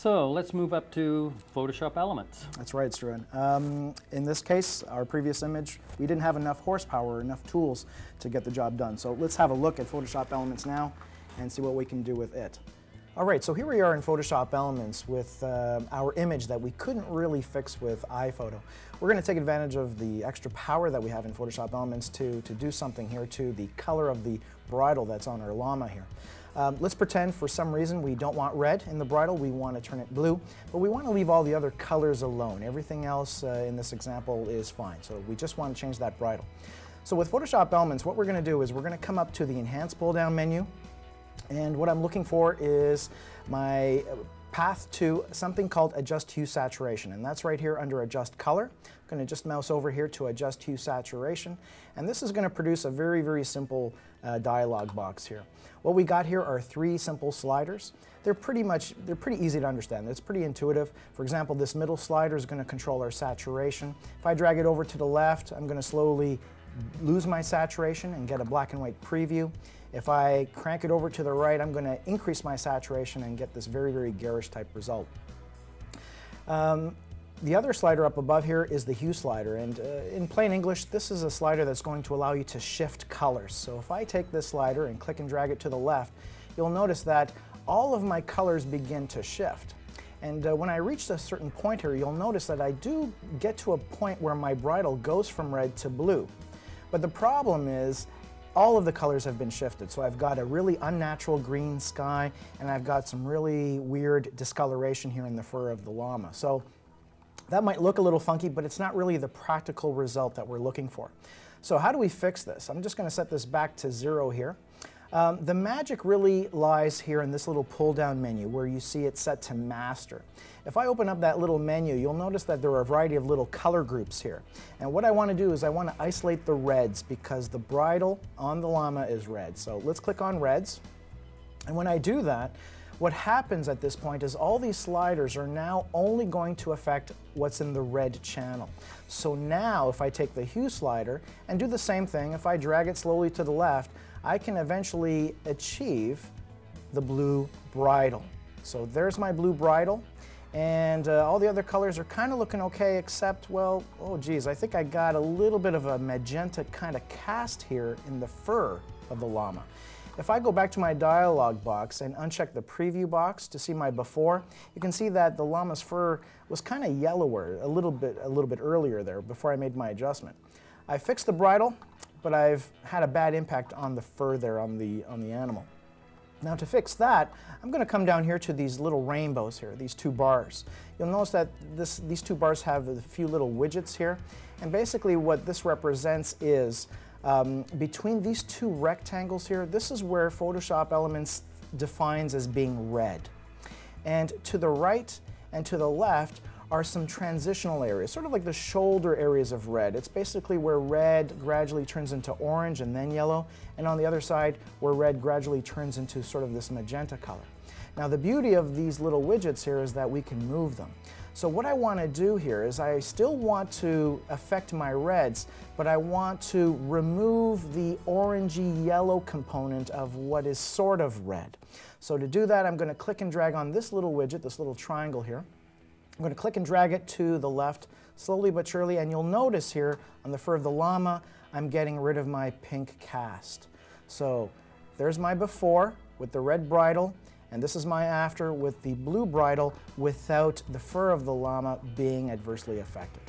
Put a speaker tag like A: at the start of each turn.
A: So let's move up to Photoshop Elements.
B: That's right, Struan. In this case, our previous image, we didn't have enough horsepower, enough tools to get the job done. So let's have a look at Photoshop Elements now and see what we can do with it. All right, so here we are in Photoshop Elements with our image that we couldn't really fix with iPhoto. We're going to take advantage of the extra power that we have in Photoshop Elements to do something here to the color of the bridle that's on our llama here. Let's pretend for some reason we don't want red in the bridle, we want to turn it blue, but we want to leave all the other colors alone. Everything else in this example is fine, so we just want to change that bridle. So with Photoshop Elements, what we're going to do is we're going to come up to the Enhance pull-down menu, and what I'm looking for is my path to something called Adjust Hue Saturation, and that's right here under Adjust Color. I'm going to just mouse over here to Adjust Hue Saturation, and this is going to produce a very, very simple dialog box here. What we got here are 3 simple sliders. They're pretty easy to understand. It's pretty intuitive. For example, this middle slider is going to control our saturation. If I drag it over to the left, I'm going to slowly lose my saturation and get a black and white preview. If I crank it over to the right, I'm going to increase my saturation and get this very, very garish type result. The other slider up above here is the hue slider, and in plain English, this is a slider that's going to allow you to shift colors. So if I take this slider and click and drag it to the left, you'll notice that all of my colors begin to shift. And when I reach a certain point here, you'll notice that I do get to a point where my bridle goes from red to blue. But the problem is, all of the colors have been shifted. So I've got a really unnatural green sky, and I've got some really weird discoloration here in the fur of the llama. So that might look a little funky, but it's not really the practical result that we're looking for. So how do we fix this? I'm just going to set this back to 0 here. The magic really lies here in this little pull-down menu where you see it set to master. If I open up that little menu, you'll notice that there are a variety of little color groups here. And what I want to do is I want to isolate the reds because the bridle on the llama is red. So let's click on reds. And when I do that, what happens at this point is all these sliders are now only going to affect what's in the red channel. So now if I take the hue slider and do the same thing, if I drag it slowly to the left, I can eventually achieve the blue bridle. So there's my blue bridle, and all the other colors are kind of looking okay except, well, oh geez, I think I got a little bit of a magenta kind of cast here in the fur of the llama. If I go back to my dialog box and uncheck the preview box to see my before, you can see that the llama's fur was kind of yellower a little bit earlier there before I made my adjustment. I fixed the bridle, but I've had a bad impact on the fur there on the animal. Now to fix that, I'm going to come down here to these little rainbows here, these 2 bars. You'll notice that these 2 bars have a few little widgets here, and basically what this represents is between these 2 rectangles here, this is where Photoshop Elements defines as being red. And to the right and to the left are some transitional areas, sort of like the shoulder areas of red. It's basically where red gradually turns into orange and then yellow, and on the other side where red gradually turns into sort of this magenta color. Now the beauty of these little widgets here is that we can move them. So what I want to do here is I still want to affect my reds, but I want to remove the orangey yellow component of what is sort of red. So to do that, I'm going to click and drag on this little widget, this little triangle here. I'm going to click and drag it to the left slowly but surely, and you'll notice here on the fur of the llama, I'm getting rid of my pink cast. So there's my before with the red bridle, and this is my after with the blue bridle without the fur of the llama being adversely affected.